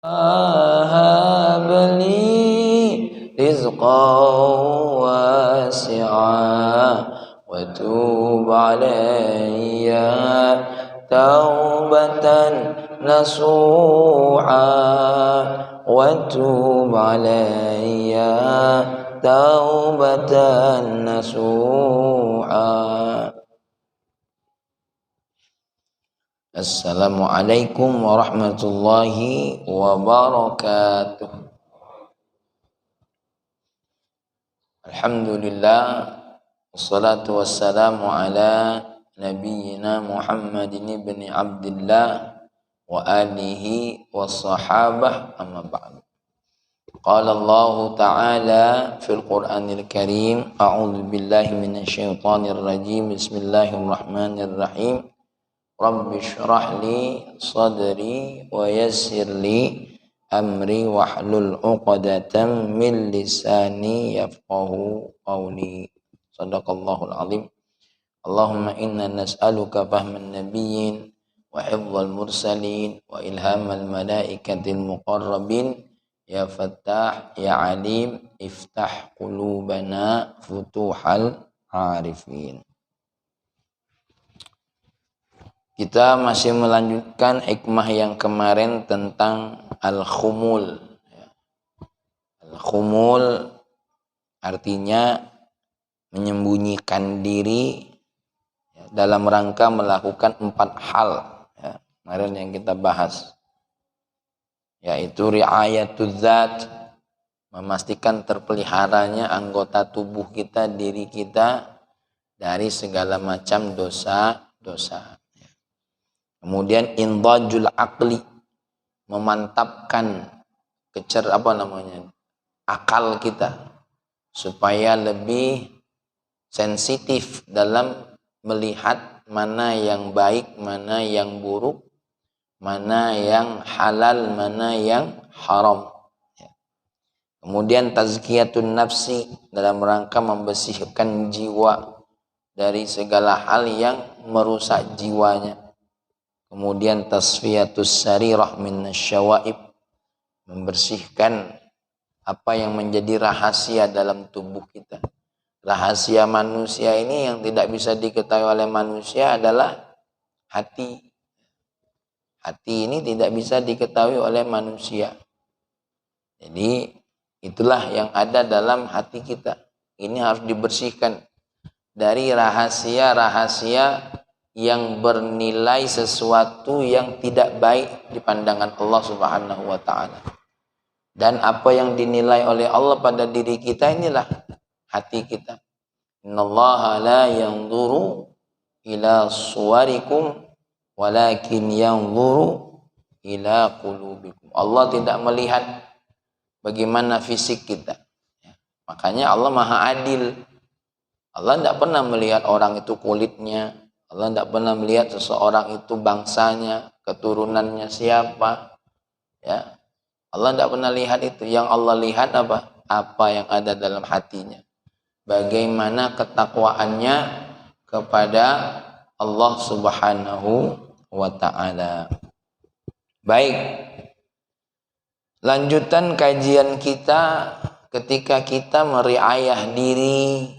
هب لي رزقا واسعا وتوب علي توبة نصوحا وتوب علي توبة نصوحا. Assalamualaikum warahmatullahi wabarakatuh. Alhamdulillah, wassalatu wassalamu ala nabiyyina Muhammadin ibn Abdillah wa alihi wa sahabah, amma ba'du. Qala Allah ta'ala fil Qur'anil Karim, a'udzu billahi minasyaitonir rajim, bismillahirrahmanirrahim. Rabbi syrah li sadri wa yassir li amri wahlul 'uqdatam min lisani yafqahu qawli. Shadaqallahul azim. Allahumma inna nas'aluka fahman nabiyyin wa hifdzal mursalin wa ilhamal malaikatil muqarrabin. Ya Fattah ya Alim iftah qulubana futuhal arifin. Kita masih melanjutkan hikmah yang kemarin tentang al-khumul. Al-khumul artinya menyembunyikan diri dalam rangka melakukan 4 hal. Kemarin yang kita bahas, yaitu ri'ayatuz zat, memastikan terpeliharanya anggota tubuh kita, diri kita dari segala macam dosa-dosa. Kemudian indajul aqli, memantapkan akal kita supaya lebih sensitif dalam melihat mana yang baik, mana yang buruk, mana yang halal, mana yang haram. Kemudian tazkiyatun nafsi, dalam rangka membersihkan jiwa dari segala hal yang merusak jiwanya. Kemudian tasfiyatus sarirah minasyawaib, membersihkan apa yang menjadi rahasia dalam tubuh kita. Rahasia manusia ini yang tidak bisa diketahui oleh manusia adalah hati. Hati ini tidak bisa diketahui oleh manusia. Jadi itulah yang ada dalam hati kita. Ini harus dibersihkan dari rahasia-rahasia yang bernilai sesuatu yang tidak baik di pandangan Allah Subhanahu wa ta'ala. Dan apa yang dinilai oleh Allah pada diri kita, inilah hati kita. Innallaha la yanzuru ila suwarikum walakin yanzuru ila qulubikum. Allah tidak melihat bagaimana fisik kita. Makanya Allah Maha Adil. Allah tidak pernah melihat orang itu kulitnya. Allah tidak pernah melihat seseorang itu bangsanya, keturunannya siapa. Ya, Allah tidak pernah lihat itu. Yang Allah lihat apa? Apa yang ada dalam hatinya. Bagaimana ketakwaannya kepada Allah Subhanahu wa ta'ala. Baik. Lanjutan kajian kita ketika kita meriayah diri,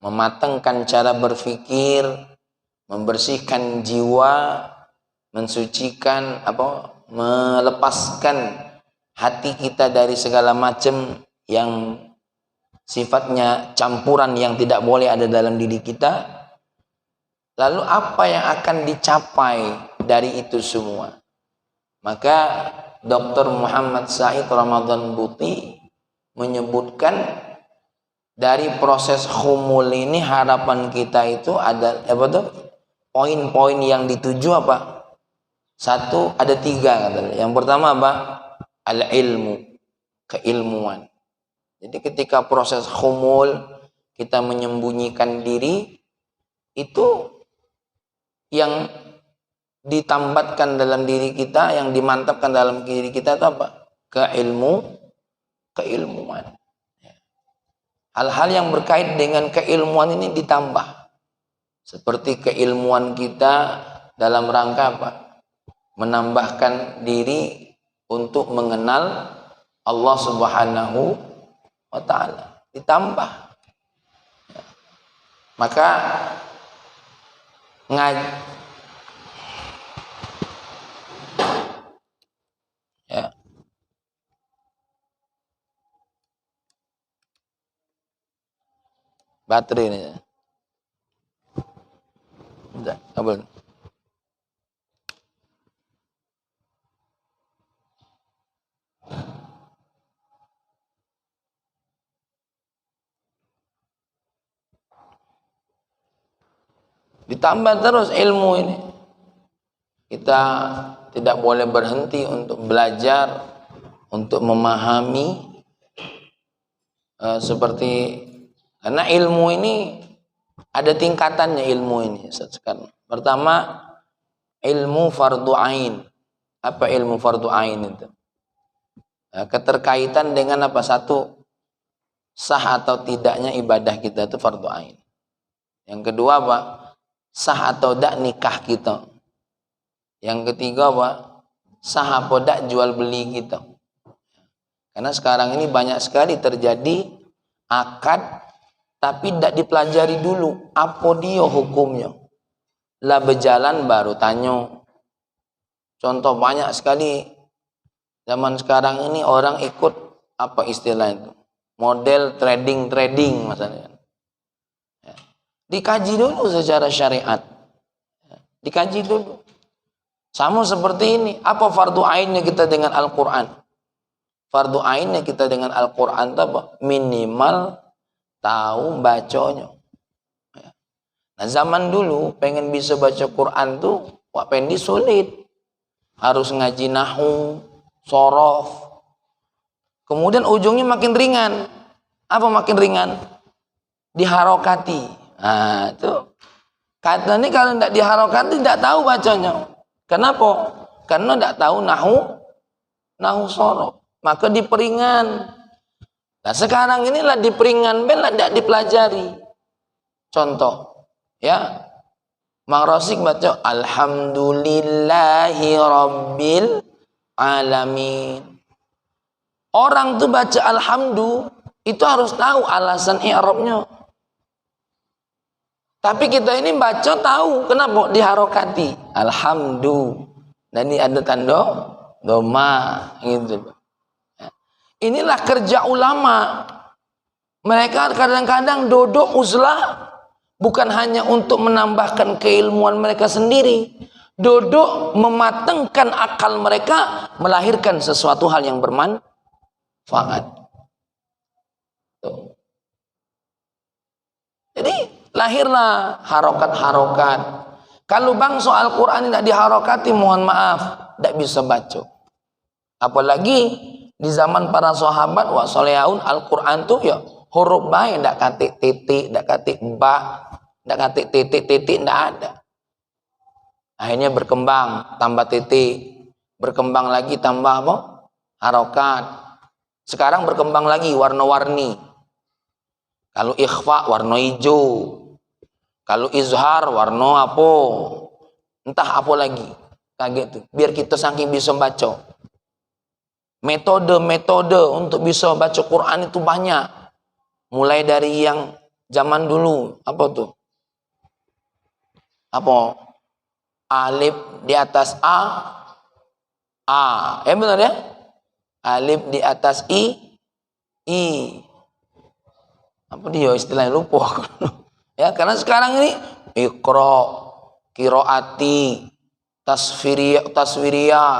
mematangkan cara berpikir, membersihkan jiwa, mensucikan melepaskan hati kita dari segala macam yang sifatnya campuran yang tidak boleh ada dalam diri kita. Lalu apa yang akan dicapai dari itu semua? Maka Dr. Muhammad Said Ramadan Buti menyebutkan dari proses khumul ini harapan kita itu ada poin-poin yang dituju apa? 1, ada 3 katanya. Yang pertama apa? Al-ilmu, keilmuan. Jadi ketika proses khumul, kita menyembunyikan diri, itu yang ditambatkan dalam diri kita, yang dimantapkan dalam diri kita itu apa? Keilmuan. Hal-hal yang berkait dengan keilmuan ini ditambah. Seperti keilmuan kita dalam rangka apa? Menambahkan diri untuk mengenal Allah Subhanahu wa ta'ala. Ditambah. Maka ya. Baterai ini. Udah, kabel. Ditambah terus ilmu ini. Kita tidak boleh berhenti untuk belajar, untuk memahami seperti, karena ilmu ini ada tingkatannya. Ilmu ini sekarang. Pertama, ilmu fardu ain. Apa ilmu fardu ain itu? Keterkaitan dengan apa? Satu, sah atau tidaknya ibadah kita itu fardu ain. Yang kedua apa? Sah atau tidak nikah kita. Yang ketiga apa? Sah atau tidak jual beli kita. Karena sekarang ini banyak sekali terjadi akad tapi tidak dipelajari dulu apa dia hukumnya. Lah berjalan baru tanya. Contoh banyak sekali zaman sekarang ini orang ikut apa istilah itu? Model trading misalnya. Dikaji dulu secara syariat. Dikaji dulu. Sama seperti ini. Apa fardu ainnya kita dengan Al-Quran? Fardu ainnya kita dengan Al-Quran itu apa? Minimal tahu bacanya. Nah zaman dulu pengen bisa baca Quran tuh wah pendi sulit. Harus ngaji nahu, sorof. Kemudian ujungnya makin ringan. Apa makin ringan? Diharokati. Nah itu kata ini kalau tidak diharokati tidak tahu bacanya. Kenapa? Karena tidak tahu nahu sorof. Maka diperingan. Nah sekarang inilah diperingan, bela tidak dipelajari. Contoh, ya, Mang Rosik baca Alhamdulillahi Rabbil Alamin. Orang tuh baca Alhamdulillah itu harus tahu alasan i'rabnya. Tapi kita ini baca tahu kenapa diharokati Alhamdulillah. Dan ini ada tanda doma gitu. Inilah kerja ulama. Mereka kadang-kadang duduk uzlah bukan hanya untuk menambahkan keilmuan mereka sendiri. Duduk mematangkan akal mereka, melahirkan sesuatu hal yang bermanfaat. Tuh. Jadi lahirlah harokat-harokat. Kalau bang soal Quran tidak diharokati, mohon maaf, tidak bisa baca. Apalagi di zaman para sahabat wa solehaun Al-Quran tuh ya huruf baik, tidak katik titik, tidak katik ba, tidak katik titik, tidak ada. Akhirnya berkembang, tambah titik, berkembang lagi tambah apa? Harokat. Sekarang berkembang lagi warna-warni. Kalau ikhfa warna hijau, kalau izhar warna apa, entah apa lagi. Kaget tuh. Biar kita saking bisa baca. Metode-metode untuk bisa baca Quran itu banyak. Mulai dari yang zaman dulu, apa tuh? Apa? Alif di atas A. Ya benar ya? Alif di atas I. Apa dia istilahnya lupa. Ya, karena sekarang ini Iqra, qiraati, taswiriyah,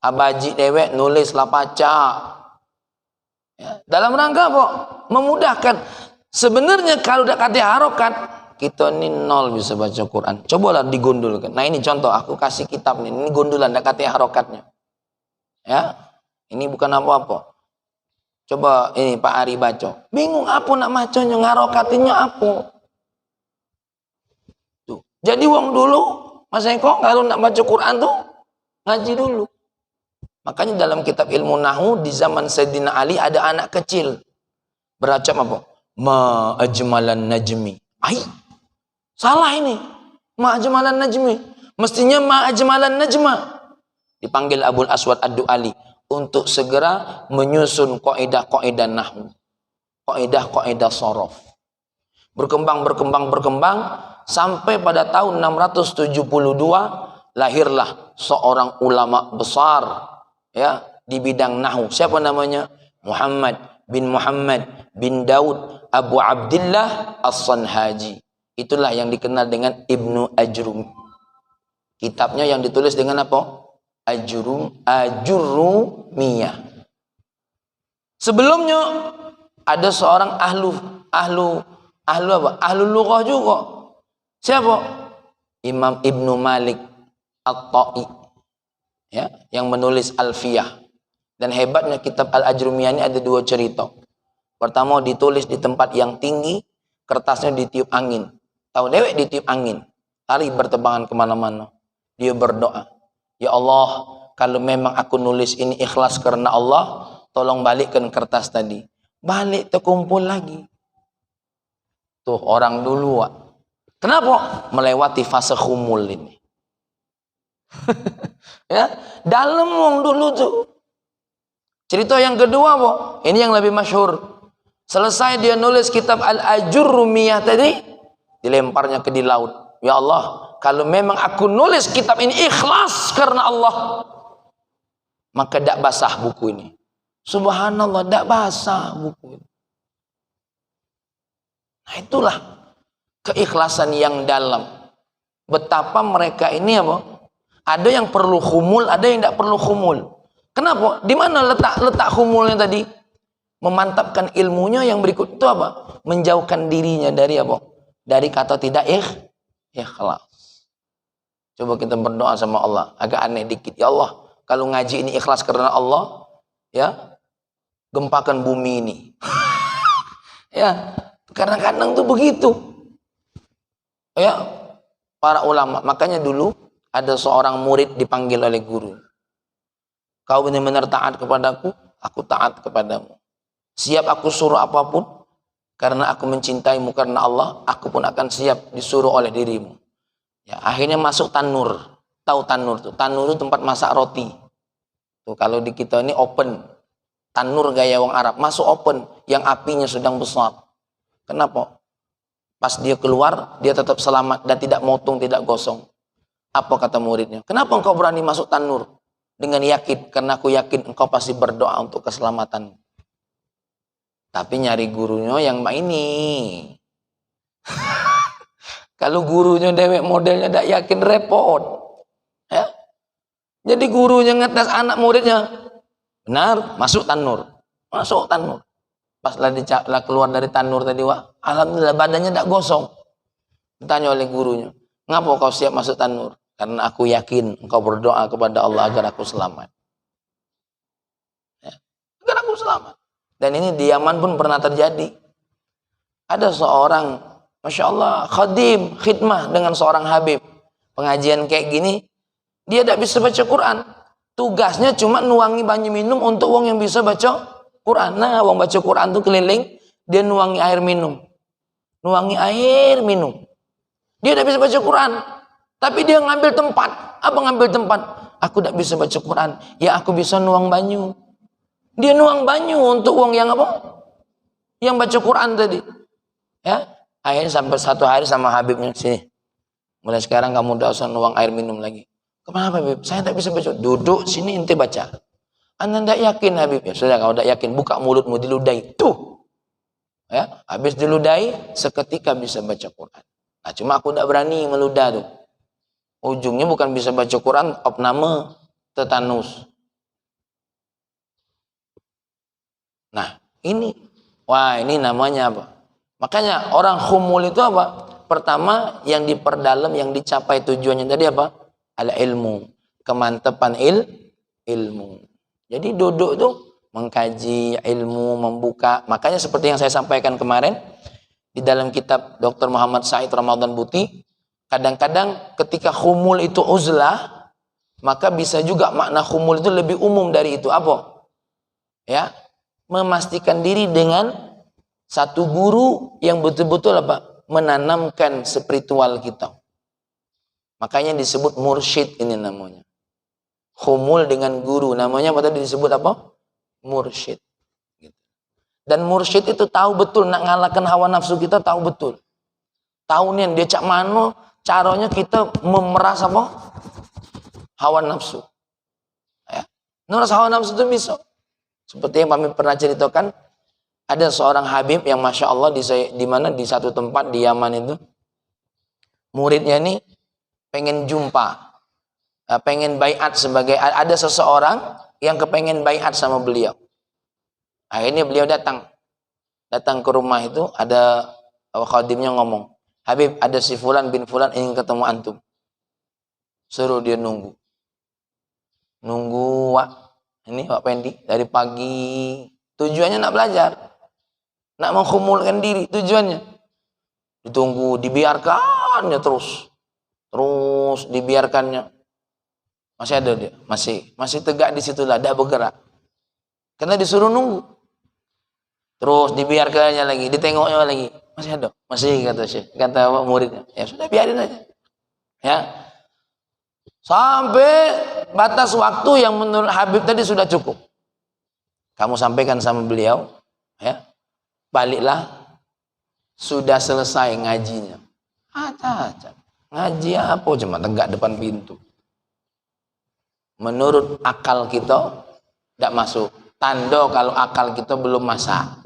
abaji dewek nulis lapaca. Ya, dalam rangka apa? Memudahkan. Sebenarnya kalau udah kata harokat, kita ini nol bisa baca Quran. Cobalah digondolkan. Nah ini contoh, aku kasih kitab nih. Ini gondolan, ada kata harokatnya. Ya, ini bukan apa-apa. Coba ini Pak Ari baca. Bingung apa nak bacanya, ngarokatinya apa? Tuh. Jadi wong dulu, Mas Eko kalau nak baca Quran tuh ngaji dulu. Makanya dalam kitab ilmu nahu di zaman Sayyidina Ali ada anak kecil beracap apa? Ma ajmalan najmi. Salah ini. Ma ajmalan najmi. Mestinya ma ajmalan najma. Dipanggil Abul Aswad Ad-Du'ali. untuk segera menyusun kaidah-kaidah nahwu, kaidah-kaidah shorof. Berkembang sampai pada tahun 672 lahirlah seorang ulama besar ya di bidang nahwu. Siapa namanya? Muhammad bin Daud Abu Abdillah As-Sanhaji. Itulah yang dikenal dengan Ibnu Ajrum. Kitabnya yang ditulis dengan apa? Ajurumiyah. Sebelumnya ada seorang ahlu lughah juga. Siapa? Imam Ibnu Malik At-Ta'i. Ya, yang menulis Alfiyah. Dan hebatnya kitab Al-Ajrumiyah ini ada dua cerita. Pertama ditulis di tempat yang tinggi, kertasnya ditiup angin. Tahu dewek ditiup angin, lari bertebangan kemana-mana. Dia berdoa, ya Allah, kalau memang aku nulis ini ikhlas karena Allah, tolong balikkan kertas tadi. Balik terkumpul lagi. Tuh orang dulu, Wak. Kenapa? Melewati fase khumul ini. Ya, dalam wong dulu tuh. Cerita yang kedua, Bo. Ini yang lebih masyhur. Selesai dia nulis kitab Al-Ajurumiyah tadi, dilemparnya ke di laut. Ya Allah, kalau memang aku nulis kitab ini ikhlas karena Allah, maka tidak basah buku ini. Subhanallah, tidak basah buku ini. Nah, itulah keikhlasan yang dalam. Betapa mereka ini apa? Ada yang perlu khumul, ada yang tidak perlu khumul. Kenapa? Di mana letak khumulnya tadi? Memantapkan ilmunya. Yang berikut itu apa? Menjauhkan dirinya dari apa? Dari kata tidak ikhlas. Coba kita berdoa sama Allah. Agak aneh dikit. Ya Allah, kalau ngaji ini ikhlas karena Allah, ya, gempakan bumi ini. Ya, kadang-kadang tuh begitu. Ya, para ulama. Makanya dulu ada seorang murid dipanggil oleh guru. Kau benar-benar taat kepadaku, aku taat kepadamu. Siap aku suruh apapun, karena aku mencintaimu karena Allah, aku pun akan siap disuruh oleh dirimu. Ya, akhirnya masuk tanur. Tahu tanur tuh? Tanur itu tempat masak roti. Tuh kalau di kita ini open. Tanur gaya wong Arab, masuk open yang apinya sedang besar. Kenapa? Pas dia keluar, dia tetap selamat dan tidak motong, tidak gosong. Apa kata muridnya? Kenapa engkau berani masuk tanur? Dengan yakin, karena aku yakin engkau pasti berdoa untuk keselamatan. Tapi nyari gurunya yang ini. Kalau gurunya dewek modelnya tidak yakin, repot. Ya? Jadi gurunya ngetes anak muridnya. Benar, masuk tanur. Masuk tanur. Pas lah keluar dari tanur tadi, wah, alhamdulillah badannya tidak gosong. Ditanya oleh gurunya, ngapa kau siap masuk tanur? Karena aku yakin engkau berdoa kepada Allah agar aku selamat. Ya, agar aku selamat. Dan ini di Yaman pun pernah terjadi. Ada seorang, Masya Allah, khadim, khidmah dengan seorang habib. Pengajian kayak gini, dia tidak bisa baca Quran. Tugasnya cuma nuangi banyu minum untuk wong yang bisa baca Quran. Nah, wong baca Quran tuh keliling, dia nuangi air minum. Nuangi air minum. Dia tidak bisa baca Quran. Tapi dia ngambil tempat. Apa ngambil tempat? Aku tidak bisa baca Quran. Ya aku bisa nuang banyu. Dia nuang banyu untuk wong yang apa? Yang baca Quran tadi. Ya, akhirnya sampai satu hari sama Habibnya, sini. Mulai sekarang kamu tidak usah nuang air minum lagi. Kenapa Habib? Saya tidak bisa baca. Duduk sini ente baca. Anda tidak yakin Habib? Ya sudah, kalau tidak yakin buka mulutmu diludai. Tuh. Ya, habis diludai seketika bisa baca Quran. Nah, cuma aku tidak berani meludah tuh. Ujungnya bukan bisa baca Quran, opname tetanus. Nah, ini. Wah, ini namanya apa? Makanya orang khumul itu apa? Pertama, yang diperdalam, yang dicapai tujuannya tadi apa? Al-ilmu. Kemantapan ilmu. Jadi duduk tuh mengkaji ilmu, membuka. Makanya seperti yang saya sampaikan kemarin, di dalam kitab Dr. Muhammad Said Ramadan Buti, kadang-kadang ketika khumul itu uzlah, maka bisa juga makna khumul itu lebih umum dari itu. Apa? Ya, memastikan diri dengan satu guru yang betul-betul apa? Menanamkan spiritual kita. Makanya disebut mursyid ini namanya. khumul dengan guru. Namanya apa tadi disebut apa? Mursyid. Dan mursyid itu tahu betul nak ngalahkan hawa nafsu kita, tahu betul. Tahu nih dia cak mano caranya kita memeras apa? Hawa nafsu. Ya. Memeras hawa nafsu itu bisa. Seperti yang kami pernah ceritakan, ada seorang Habib yang Masya Allah di mana di satu tempat di Yaman itu, muridnya ini pengen jumpa, pengen baiat sebagai, ada seseorang yang kepengen baiat sama beliau. Akhirnya beliau datang ke rumah itu, ada khadimnya ngomong, Habib, ada si Fulan bin Fulan ingin ketemu antum. Suruh dia nunggu. Wak. Ini Pak Pendi dari pagi. Tujuannya nak belajar. Nak mengkhumulkan diri tujuannya. Ditunggu, dibiarkannya terus. Terus dibiarkannya. Masih ada dia, masih tegak di situlah, dah bergerak. Karena disuruh nunggu. Terus dibiarkannya lagi, ditengoknya lagi. Masih ada, masih kata Syekh, kata muridnya. Ya sudah biarin aja. Ya. Sampai batas waktu yang menurut Habib tadi sudah cukup. Kamu sampaikan sama beliau, ya. Baliklah, sudah selesai ngajinya. Aca. Ngaji apa cuma tegak depan pintu. Menurut akal kita tidak masuk. Tanda kalau akal kita belum masak.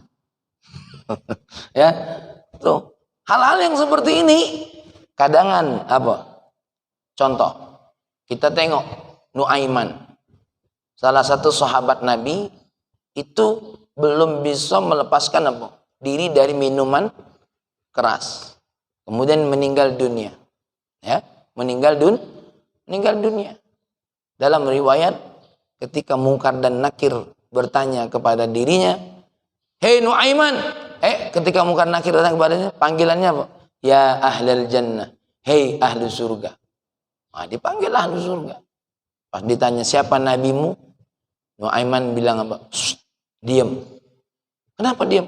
Ya, tuh hal-hal yang seperti ini kadangan apa? Contoh, kita tengok Nuaiman, salah satu sahabat Nabi itu belum bisa melepaskan apa? Diri dari minuman keras. Kemudian meninggal dunia. Ya, meninggal dunia. Dalam riwayat ketika Mungkar dan Nakir bertanya kepada dirinya, "Hei Nuaiman," ketika Mungkar Nakir datang kepadanya, panggilannya apa? "Ya ahlal jannah," hei ahli surga. Nah, dipanggil ahli surga. Pas ditanya siapa nabimu, Nuaiman bilang apa? Diam. Kenapa diam?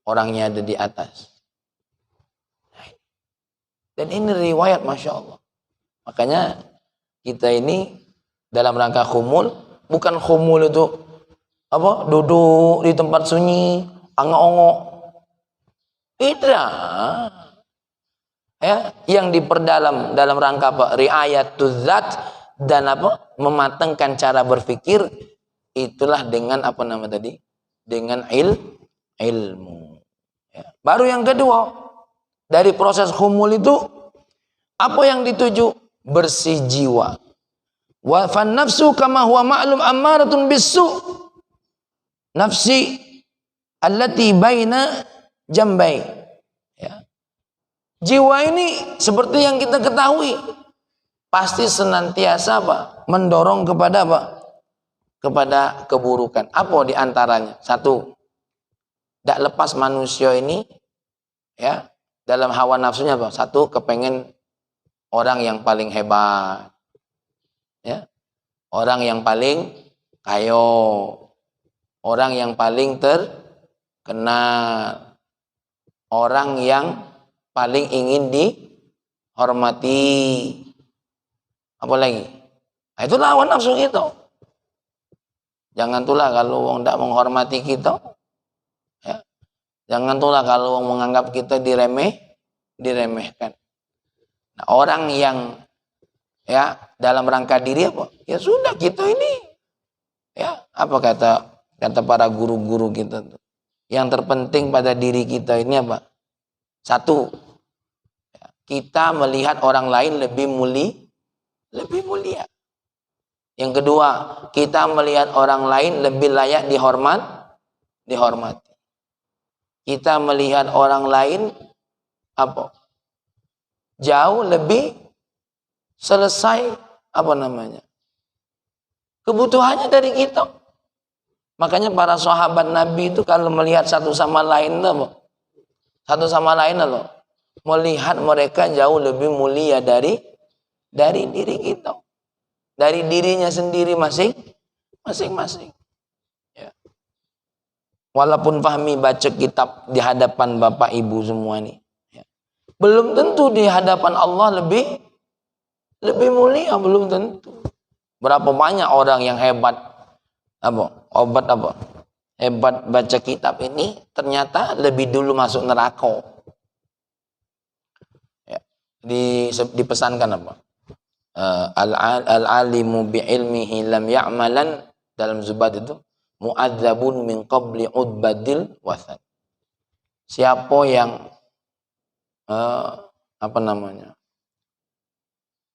Orangnya ada di atas. Dan ini riwayat Masya Allah. Makanya kita ini dalam rangka khumul, bukan khumul itu apa? Duduk di tempat sunyi, angok-ongok. Tidak. Ya, yang diperdalam dalam rangka apa? Riayatuz zat dan apa? Mematangkan cara berpikir, itulah dengan apa nama tadi? Dengan ilmu. Ya. Baru yang kedua, dari proses khumul itu apa yang dituju? Bersih jiwa. Wa fan nafsu kama huwa ma'lum ammaratun bisu. Nafsi allati baina jambai. Ya. Jiwa ini seperti yang kita ketahui pasti senantiasa apa? Mendorong kepada apa? Kepada keburukan. Apa di antaranya? Satu, tidak lepas manusia ini ya dalam hawa nafsunya apa? Satu, kepengen orang yang paling hebat, ya, orang yang paling kayo, orang yang paling terkenal, orang yang paling ingin dihormati. Apa lagi? Nah, itu hawa nafsu kita. Jangan tulah kalau orang tidak menghormati kita, ya. Jangan tulah kalau orang menganggap kita diremehkan. Nah, orang yang ya dalam rangka diri apa? Ya sudah kita ini ya apa kata para guru-guru kita tuh. Yang terpenting pada diri kita ini apa? Satu, ya, kita melihat orang lain lebih mulia. Yang kedua, kita melihat orang lain lebih layak dihormati. Kita melihat orang lain apa? Jauh lebih selesai apa namanya? Kebutuhannya dari kita. Makanya para sahabat Nabi itu kalau melihat satu sama lain apa? Satu sama lain apa? Melihat mereka jauh lebih mulia dari diri kita. Dari dirinya sendiri masing-masing. Ya. Walaupun Fahmi baca kitab di hadapan Bapak Ibu semua ini, ya, belum tentu di hadapan Allah lebih mulia, belum tentu. Berapa banyak orang yang hebat hebat baca kitab ini ternyata lebih dulu masuk neraka. Ya. Dipesankan al-alimu bi'ilmihi lam ya'malan, dalam Zubat itu mu'adzabun min qabli udbadil wasan. Siapa yang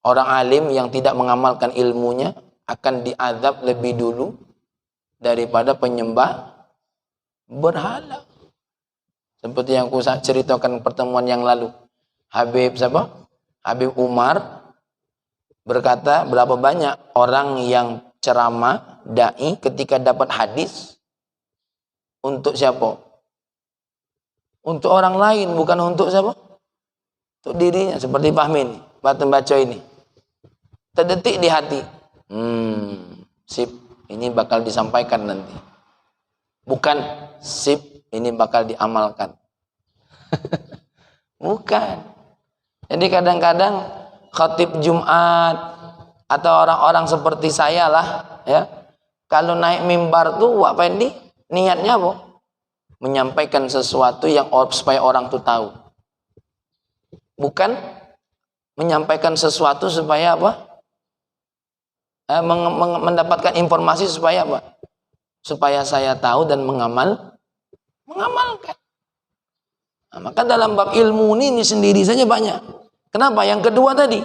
orang alim yang tidak mengamalkan ilmunya akan diazab lebih dulu daripada penyembah berhala. Seperti yang aku ceritakan pertemuan yang lalu. Habib Umar berkata, berapa banyak orang yang ceramah, dai, ketika dapat hadis untuk siapa? Untuk orang lain, bukan untuk siapa? Untuk dirinya. Seperti Fahmi ini, baca ini. Terdetik di hati. Sip, ini bakal disampaikan nanti. Bukan sip, ini bakal diamalkan. Bukan. Jadi kadang-kadang khatib Jumat atau orang-orang seperti saya lah, ya, kalau naik mimbar tuh Wak Pendi niatnya apa? Menyampaikan sesuatu yang supaya orang tuh tahu. Bukan menyampaikan sesuatu supaya apa? Mendapatkan informasi supaya apa? Supaya saya tahu dan mengamalkan. Nah, maka dalam bab ilmu ini sendiri saja banyak. Kenapa? Yang kedua tadi,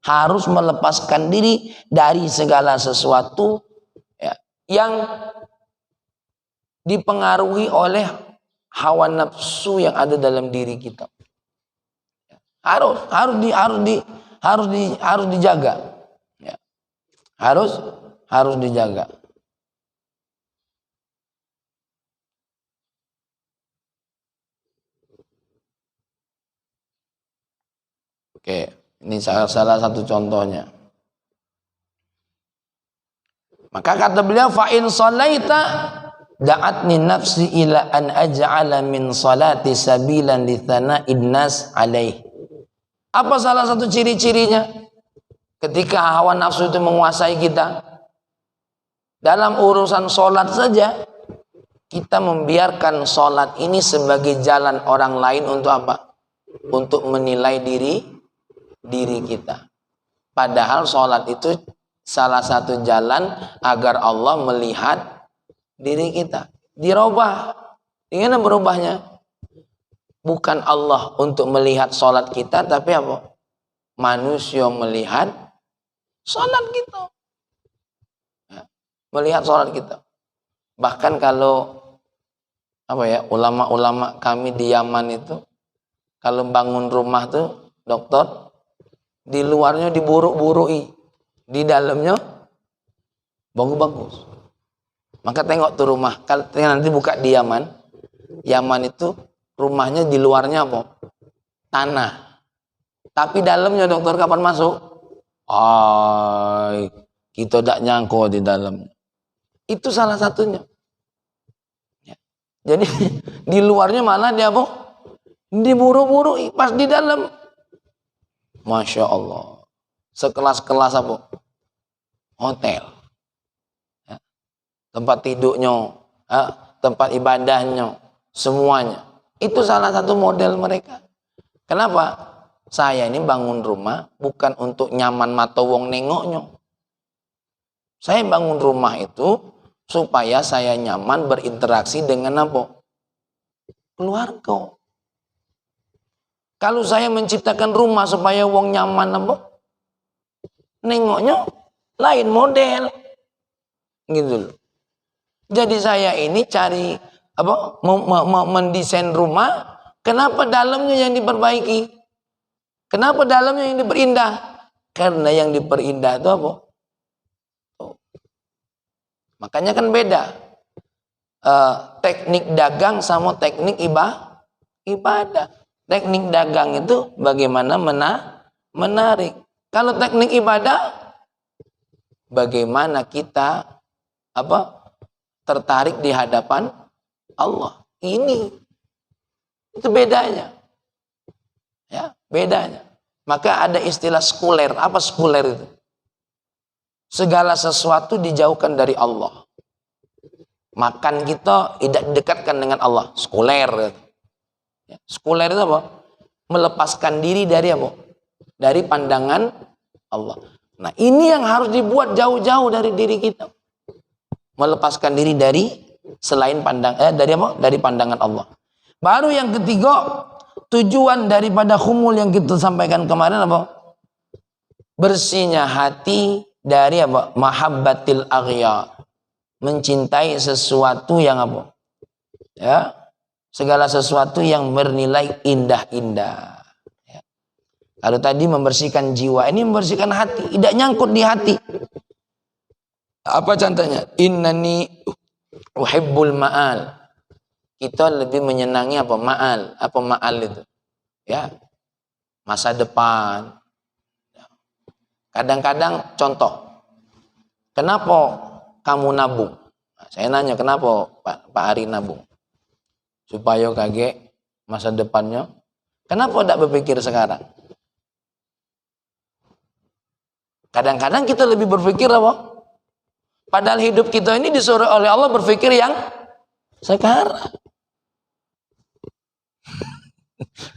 harus melepaskan diri dari segala sesuatu ya, yang dipengaruhi oleh hawa nafsu yang ada dalam diri kita. Harus dijaga. Ya. Harus dijaga. Oke, ini salah satu contohnya. Maka kata beliau, fa in shalaita da'atni nafsi ila an aj'ala min salati sabilan li thana'in nas alaih. Apa salah satu ciri-cirinya? Ketika hawa nafsu itu menguasai kita, dalam urusan sholat saja, kita membiarkan sholat ini sebagai jalan orang lain untuk apa? Untuk menilai diri kita. Padahal sholat itu salah satu jalan agar Allah melihat diri kita. Dirubah. Gimana berubahnya? Bukan Allah untuk melihat sholat kita, tapi apa? Manusia melihat sholat kita. Ya, melihat sholat kita. Bahkan kalau ulama-ulama kami di Yaman itu, kalau bangun rumah tuh, dokter, di luarnya diburuk-burui, di dalamnya bagus-bagus. Maka tengok tuh rumah, kalau nanti buka di Yaman itu rumahnya di luarnya apa? Tanah. Tapi dalamnya dokter kapan masuk? Kita tidak nyangka di dalamnya. Itu salah satunya. Ya. Jadi di luarnya malah dia apa? Diburu-buru, pas di dalam. Masya Allah. Sekelas-kelas apa? Hotel. Ya. Tempat tidurnya, tempat ibadahnya, semuanya. Itu salah satu model mereka. Kenapa? Saya ini bangun rumah bukan untuk nyaman mata wong nengoknya. Saya bangun rumah itu supaya saya nyaman berinteraksi dengan apa? Keluarga. Kalau saya menciptakan rumah supaya wong nyaman apa? Nengoknya lain model. Gitu loh. Jadi saya ini cari mendesain rumah, kenapa dalamnya yang diperbaiki? Kenapa dalamnya yang diperindah? Karena yang diperindah itu apa? Makanya kan beda teknik dagang sama teknik ibadah. Teknik dagang itu bagaimana menarik. Kalau teknik ibadah, bagaimana kita tertarik di hadapan Allah. Itu bedanya. Ya, bedanya. Maka ada istilah sekuler. Apa sekuler itu? segala sesuatu dijauhkan dari Allah. Makan kita tidak didekatkan dengan Allah. Sekuler. Ya, sekuler itu apa? Melepaskan diri dari apa? Dari pandangan Allah. Nah, ini yang harus dibuat jauh-jauh dari diri kita. Melepaskan diri dari selain dari apa? Dari pandangan Allah. Baru yang ketiga, tujuan daripada khumul yang kita sampaikan kemarin apa? Bersihnya hati dari apa? Mahabbatil aghyar. Mencintai sesuatu yang apa? Ya, segala sesuatu yang bernilai indah-indah. Ya. Kalau tadi membersihkan jiwa, ini membersihkan hati, tidak nyangkut di hati. Apa contohnya? Innani uhibbul ma'al. Kita lebih menyenangi apa? Ma'al. Apa ma'al itu? Ya, masa depan. Kadang-kadang contoh, kenapa kamu nabung? Nah, saya nanya, kenapa Pak Ari nabung? Supaya kaget masa depannya. Kenapa tidak berpikir sekarang? Kadang-kadang kita lebih berpikir apa? Padahal hidup kita ini disuruh oleh Allah berpikir yang sekarang.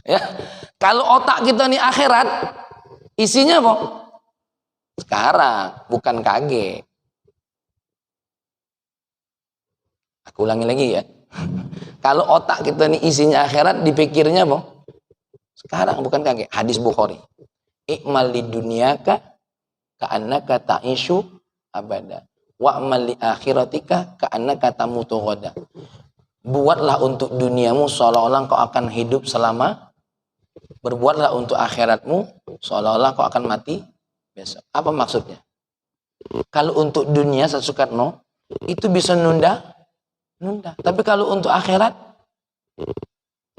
Ya, kalau otak kita ini akhirat, isinya apa? Sekarang, bukan kaget. Aku ulangi lagi ya. Kalau otak kita ini isinya akhirat, dipikirnya apa? Sekarang, bukan kaget. Hadis Bukhari. I'mal li dunyaka ka'annaka ta'ishu abada. Wa'mal li akhiratika ka'annaka tamutu ghada. Buatlah untuk duniamu seolah-olah kau akan hidup selama. Berbuatlah untuk akhiratmu seolah-olah kau akan mati besok. Apa maksudnya? Kalau untuk dunia, Soekarno, itu bisa nunda. Tapi kalau untuk akhirat,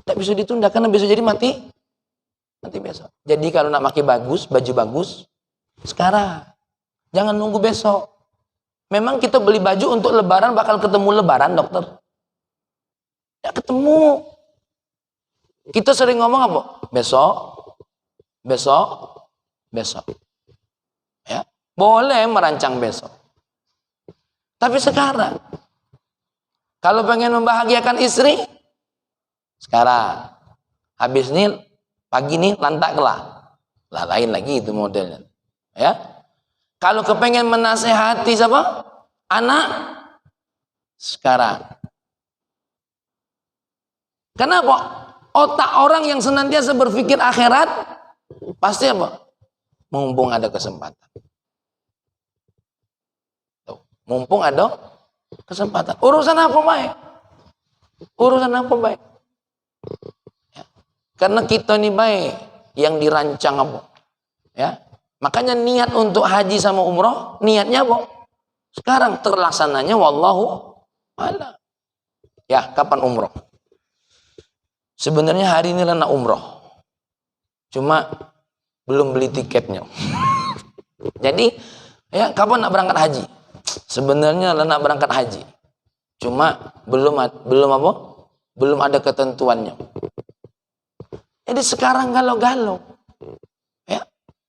tidak bisa ditunda karena bisa jadi mati besok. Jadi kalau nak pakai bagus, baju bagus, sekarang. Jangan nunggu besok. Memang kita beli baju untuk lebaran, bakal ketemu lebaran, dokter? Tidak ketemu. Kita sering ngomong apa? Besok. Ya, boleh merancang besok. Tapi sekarang, kalau pengen membahagiakan istri, sekarang. Habis ini, pagi ini lantak lah. Lain lagi itu modelnya. Ya. Kalau kepengen menasehati siapa? Anak, sekarang. Kenapa? Otak orang yang senantiasa berpikir akhirat, pasti apa? Mumpung ada kesempatan. Tuh, mumpung ada kesempatan. Urusan apa baik? Ya. Karena kita ini baik yang dirancang apa? Ya. Makanya niat untuk haji sama umroh, niatnya apa? Sekarang terlaksananya wallahu a'lam. Ya, kapan umroh? Sebenarnya hari ini nak umroh. Cuma belum beli tiketnya. Jadi, ya kapan nak berangkat haji? Sebenarnya nak berangkat haji. Cuma belum apa? Belum ada ketentuannya. Jadi sekarang galau-galau. Ya,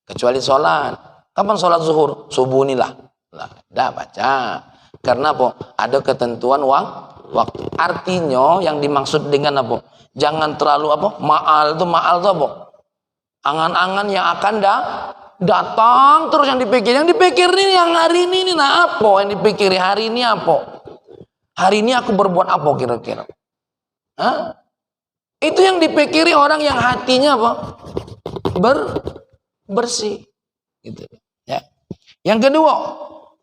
kecuali sholat. Kapan sholat zuhur? Subuh inilah. Lah, dah baca. Karena apa? Ada ketentuan waktu. Artinya yang dimaksud dengan apa? Jangan terlalu apa? Ma'al itu apa? Angan-angan yang akan datang terus yang dipikir. Yang dipikir ini yang hari ini nah apa? Yang dipikiri hari ini apa? Hari ini aku berbuat apa kira-kira? Hah? Itu yang dipikiri orang yang hatinya apa? Bersih. Gitu. Ya. Yang kedua,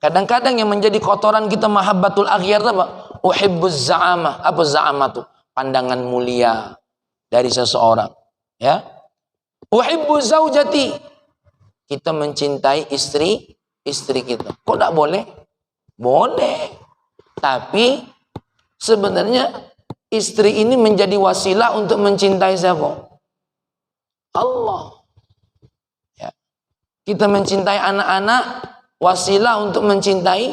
kadang-kadang yang menjadi kotoran kita mahabbatul aghyar apa? Uhibbuz za'amah. Apa za'amah itu? Pandangan mulia dari seseorang. Ya. Uhibbuz zaujati. Kita mencintai istri kita. Kok tidak boleh? Boleh. Tapi sebenarnya istri ini menjadi wasilah untuk mencintai siapa? Allah. Ya. Kita mencintai anak-anak, wasilah untuk mencintai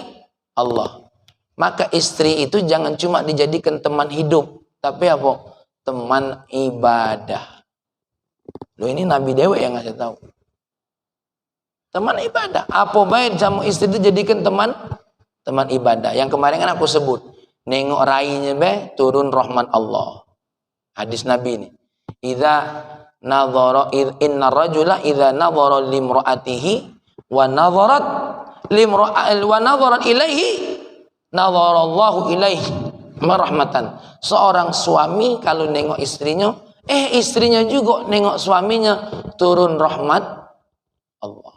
Allah. Maka istri itu jangan cuma dijadikan teman hidup, tapi apa? Teman ibadah. Loh, ini Nabi Dewa yang ngasih tahu. Teman ibadah. Apa baik sama istri itu jadikan teman ibadah. Yang kemarin kan aku sebut. Nengok rainya turun rahmat Allah. Hadis Nabi ini. Inna rajula idza nadhara limra'atihi wa nadharat ilaihi nadharallahu ilaihi marahmatan. Seorang suami kalau nengok istrinya, istrinya juga nengok suaminya, turun rahmat Allah.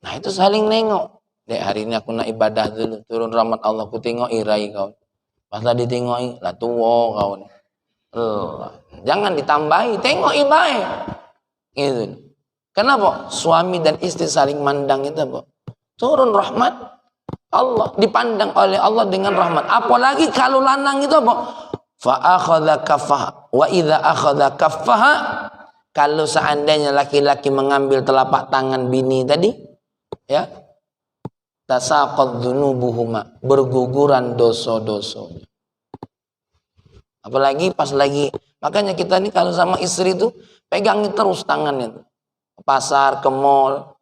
Nah itu saling nengok. Dek, hari ini aku nak ibadah dulu, turun rahmat Allah, aku tengok irai kau. Pas tadi tengok lah tua kau ni. Jangan ditambahi, tengok ibai. Gitu. Kenapa? Suami dan istri saling mandang itu apa? Turun rahmat Allah, dipandang oleh Allah dengan rahmat. Apalagi kalau lanang itu apa? Fa akhadha kaffaha wa idza akhadha kaffaha, kalau seandainya laki-laki mengambil telapak tangan bini tadi, ya, tasaqad dzunubuhuma, berguguran dosa-dosanya. Apalagi pas lagi, makanya kita ini kalau sama istri itu pegangi terus tangannya tuh. Ke pasar, ke mall,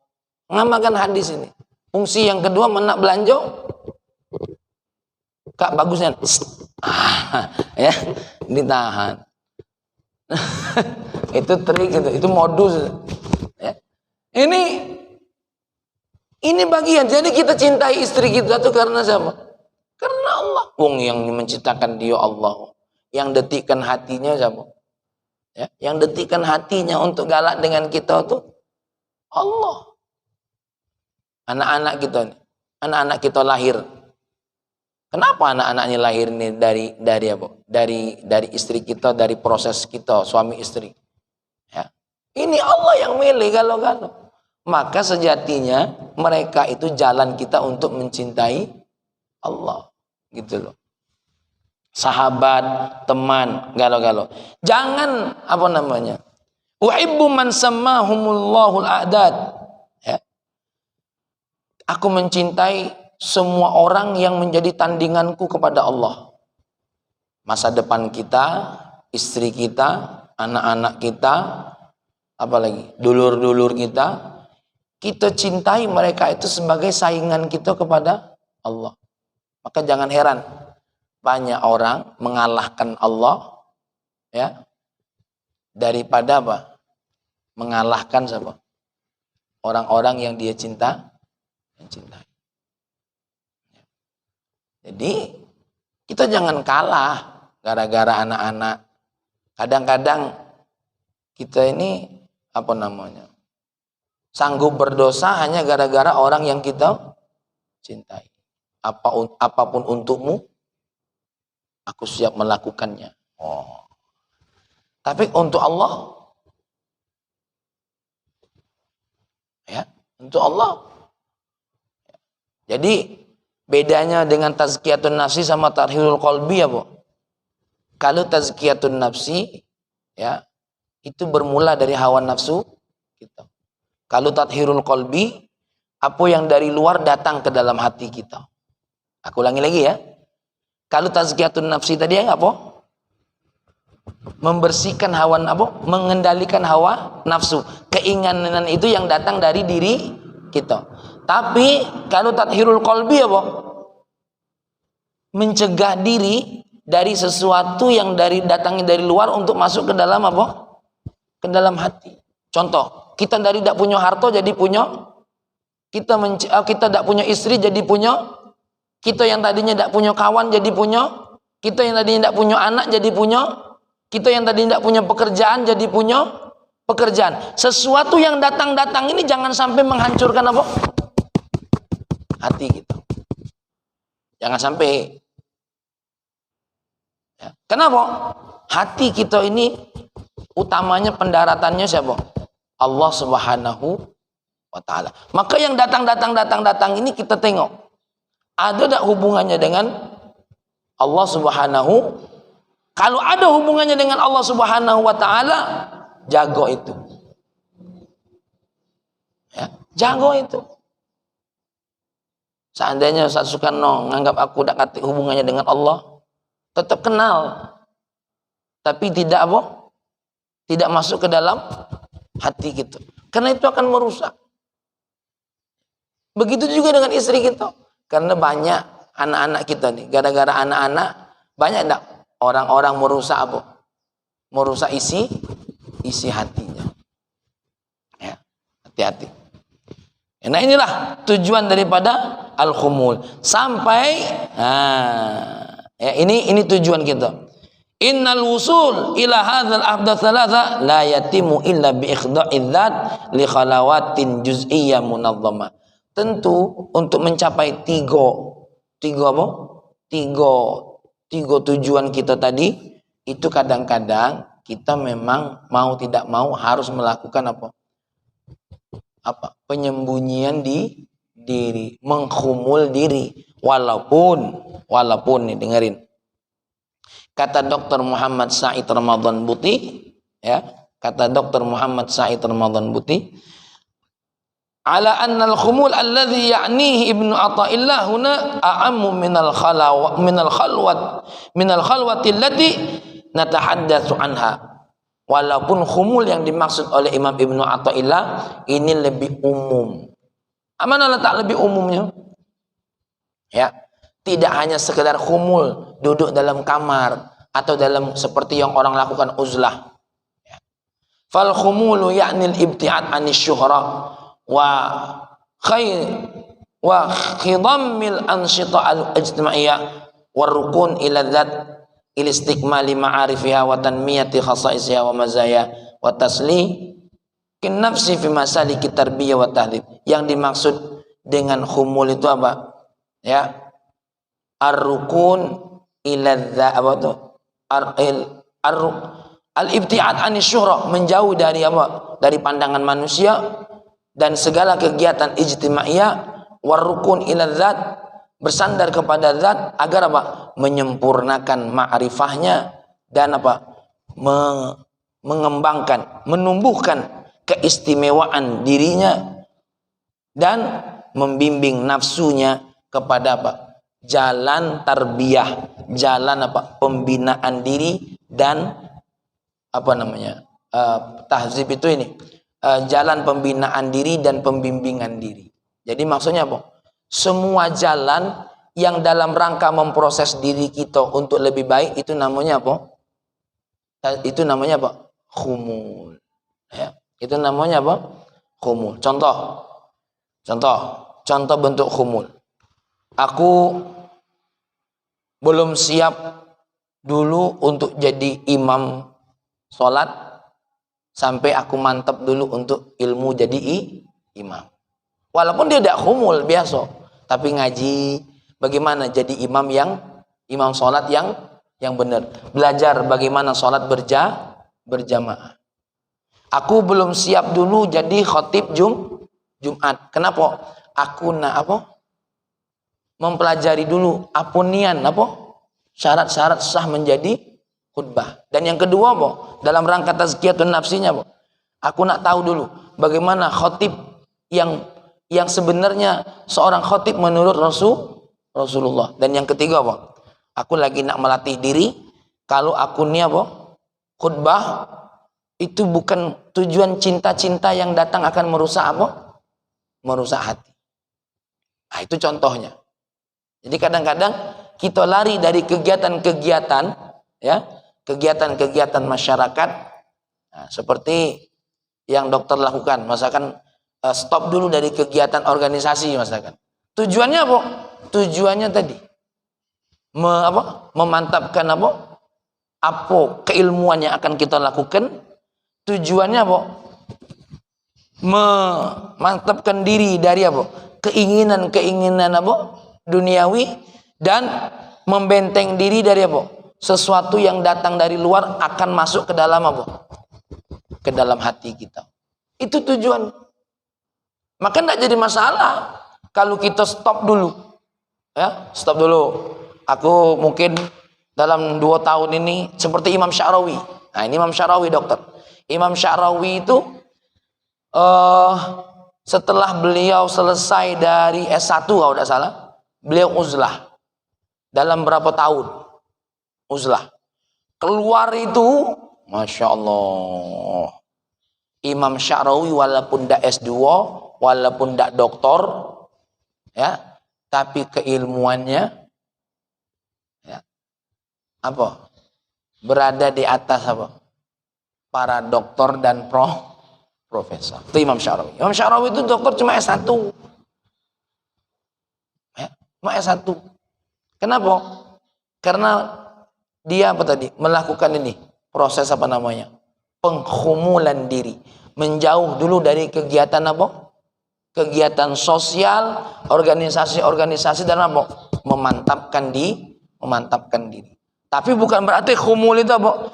ngamalkan hadis ini. Fungsi yang kedua, menak belanja, Kak bagusnya ya ditahan. Itu trik, itu modus ya. Ini bagian. Jadi kita cintai istri kita tuh karena siapa? Karena Allah. Wong yang menciptakan dia Allah. Yang detikkan hatinya siapa? Ya, yang detikkan hatinya untuk galak dengan kita tuh Allah. Anak-anak kita nih, anak-anak kita lahir. Kenapa anak-anaknya lahir ini dari apa? Dari istri kita, dari proses kita suami istri. Ya. Ini Allah yang milih kalau. Maka sejatinya mereka itu jalan kita untuk mencintai Allah, gitu loh. Sahabat, teman, galau-galau. Jangan apa namanya? Uhibbu man sammahumullahul a'dad. Ya. Aku mencintai semua orang yang menjadi tandinganku kepada Allah. Masa depan kita, istri kita, anak-anak kita, apalagi dulur-dulur kita cintai mereka itu sebagai saingan kita kepada Allah. Maka jangan heran banyak orang mengalahkan Allah, ya, daripada apa? Mengalahkan siapa? Orang-orang yang dia cintai. Jadi kita jangan kalah gara-gara anak-anak. Kadang-kadang kita ini apa namanya? Sanggup berdosa hanya gara-gara orang yang kita cintai. Apapun untukmu, aku siap melakukannya. Oh. Tapi untuk Allah, ya, untuk Allah. Jadi bedanya dengan tazkiyatun nafsi sama tathhirul qalbi apa? Kalau tazkiyatun nafsi, ya, itu bermula dari hawa nafsu kita. Kalau tathhirul qalbi, apa yang dari luar datang ke dalam hati kita. Aku ulangi lagi ya. Kalau tazkiyatun nafsi tadi apa? Membersihkan hawa apa? Mengendalikan hawa nafsu. Keinginan itu yang datang dari diri kita. Tapi kalau tathhirul qalbi apa? Mencegah diri dari sesuatu yang datangnya dari luar untuk masuk ke dalam apa? Ke dalam hati. Contoh, kita dari tidak punya harta jadi punya, kita tidak punya istri jadi punya, kita yang tadinya tidak punya kawan jadi punya, kita yang tadinya tidak punya anak jadi punya, kita yang tadinya tidak punya pekerjaan jadi punya pekerjaan. Sesuatu yang datang-datang ini jangan sampai menghancurkan apa? Hati kita. Jangan sampai. Ya. Kenapa? Hati kita ini utamanya pendaratannya siapa? Allah Subhanahu wa ta'ala. Maka yang datang ini kita tengok. Ada tak hubungannya dengan Allah Subhanahu? Kalau ada hubungannya dengan Allah Subhanahu wa ta'ala, jago itu. Ya, jago itu. Seandainya Ustaz Sukarno menganggap aku tak kata hubungannya dengan Allah, tetap kenal. Tapi tidak apa? Tidak masuk ke dalam hati gitu. Karena itu akan merusak. Begitu juga dengan istri kita. Karena banyak anak-anak kita nih, gara-gara anak-anak banyak enggak orang-orang merusak apa? Merusak isi hatinya. Ya, hati-hati. Nah inilah tujuan daripada al-khumul. Sampai ya ini tujuan kita. Innal wusul ila hadzal ahdath thalatha la yatimu illa bi ikhda'idz dzat li khalawatin juz'iyyah munazzamah. Tentu untuk mencapai tiga tujuan kita tadi itu kadang-kadang kita memang mau tidak mau harus melakukan penyembunyian di diri, mengkhumul diri, walaupun nih dengerin kata Dr. Muhammad Said Ramadan Buti, ya, kata Dr. Muhammad Said Ramadan Buti, ala anna al-khumul alladhi ya'nihi Ibnu Athaillah huna a'ammu minal khalwati allati natahaddatsu anha. Walaupun khumul yang dimaksud oleh Imam Ibnu Athaillah ini lebih umum. Mana letak lebih umumnya? Ya, tidak hanya sekedar khumul duduk dalam kamar atau dalam seperti yang orang lakukan uzlah. Ya. Fal khumulu ya'ni al-ibti'ad 'ani syuhra wa khidammil anshita al-ijtimaiyah warukun ila dzat ilistikmali ma'arifiha wa tanmiyati khasaisiha wa mazaya wa tasli kin nafsi fi masaliki tarbiyah wa tahdhib. Yang dimaksud dengan khumul itu apa? Ya, ar-rukun ila al-ibti'ad anis syuhra, menjauh dari dari pandangan manusia dan segala kegiatan ijtimaiyah, warukun ila dzat, bersandar kepada zat agar menyempurnakan ma'rifahnya dan mengembangkan, menumbuhkan keistimewaan dirinya dan membimbing nafsunya kepada jalan tarbiyah, jalan pembinaan diri dan tahzib itu ini, jalan pembinaan diri dan pembimbingan diri. Jadi maksudnya semua jalan yang dalam rangka memproses diri kita untuk lebih baik itu namanya itu namanya khumul. Ya, itu namanya khumul. Contoh bentuk khumul. Aku belum siap dulu untuk jadi imam sholat sampai aku mantap dulu untuk ilmu jadi imam. Walaupun dia tidak khumul biasa, tapi ngaji bagaimana jadi imam sholat yang benar. Belajar bagaimana sholat berjamaah. Aku belum siap dulu jadi khatib Jumat. Kenapa? Aku mempelajari dulu apunian syarat-syarat sah menjadi khutbah. Dan yang kedua dalam rangka tazkiyatun nafsinya aku nak tahu dulu bagaimana khatib yang sebenarnya seorang khatib menurut Rasulullah. Dan yang ketiga aku lagi nak melatih diri kalau aku ni khutbah itu bukan tujuan cinta-cinta yang datang akan merusak merusak hati. Nah, itu contohnya. Jadi kadang-kadang kita lari dari kegiatan-kegiatan, ya, kegiatan-kegiatan masyarakat, seperti yang dokter lakukan, misalkan stop dulu dari kegiatan organisasi, misalkan. Tujuannya Tujuannya tadi memantapkan keilmuan yang akan kita lakukan. Tujuannya memantapkan diri dari keinginan-keinginan duniawi dan membenteng diri dari sesuatu yang datang dari luar akan masuk ke dalam ke dalam hati kita. Itu tujuan. Maka tidak jadi masalah kalau kita stop dulu, ya, stop dulu. Aku mungkin dalam 2 tahun ini seperti Imam Sya'rawi. Nah, ini Imam Sya'rawi, dokter. Imam Sya'rawi itu setelah beliau selesai dari S1 kalau tidak salah, beliau uzlah. Dalam berapa tahun? Uzlah. Keluar itu, Masya Allah. Imam Sya'rawi walaupun tidak S2, walaupun tidak doktor, ya, tapi keilmuannya ya, apa? Berada di atas apa? Para doktor dan profesor. Itu Imam Syarawi. Imam Syarawi itu dokter cuma S1. Ya, cuma S1. Kenapa? Karena dia apa tadi? Melakukan ini, proses apa namanya? Penghumulan diri. Menjauh dulu dari kegiatan apa? Kegiatan sosial, organisasi-organisasi dan apa? Memantapkan diri. Tapi bukan berarti khumul itu apa?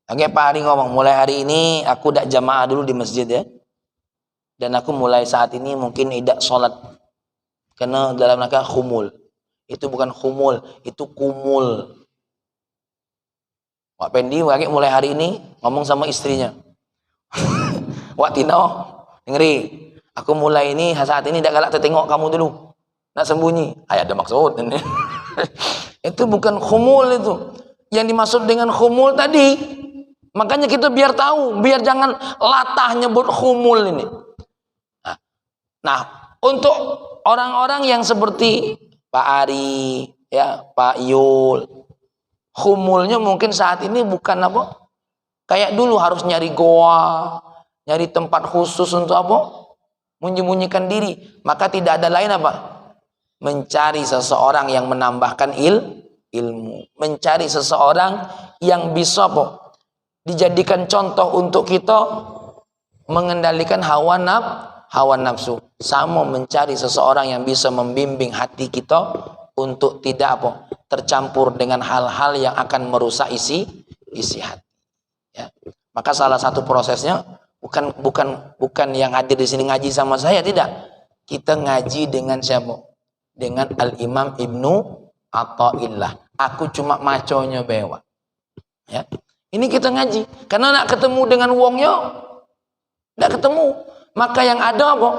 Kayak Pak Hari ngomong, mulai hari ini aku tidak jamaah dulu di masjid ya. Dan aku mulai saat ini mungkin tidak sholat. Karena dalam rangka khumul. Itu bukan khumul, itu kumul. Wak Pendi mulai hari ini ngomong sama istrinya. Wak Tino, dengeri. Aku mulai ini saat ini tidak galak tertengok kamu dulu. Nak sembunyi. Ada maksud. Itu bukan khumul itu. Yang dimaksud dengan khumul tadi. Makanya kita biar tahu, biar jangan latah nyebut khumul ini. Nah, untuk orang-orang yang seperti Pak Ari, ya, Pak Yul, khumulnya mungkin saat ini bukan apa? Kayak dulu harus nyari goa, nyari tempat khusus untuk apa? Menyembunyikan diri. Maka tidak ada lain apa? Mencari seseorang yang menambahkan ilmu, mencari seseorang yang bisa apa? Dijadikan contoh untuk kita mengendalikan hawa nafsu. Sama mencari seseorang yang bisa membimbing hati kita untuk tidak apa? Tercampur dengan hal-hal yang akan merusak isi hati. Ya. Maka salah satu prosesnya bukan yang hadir di sini ngaji sama saya, tidak. Kita ngaji dengan siapa? Dengan Al-Imam Ibnu Athaillah. Aku cuma maconya bewa. Ya. Ini kita ngaji. Karena nak ketemu dengan wongnya, tidak ketemu. Maka yang ada apa?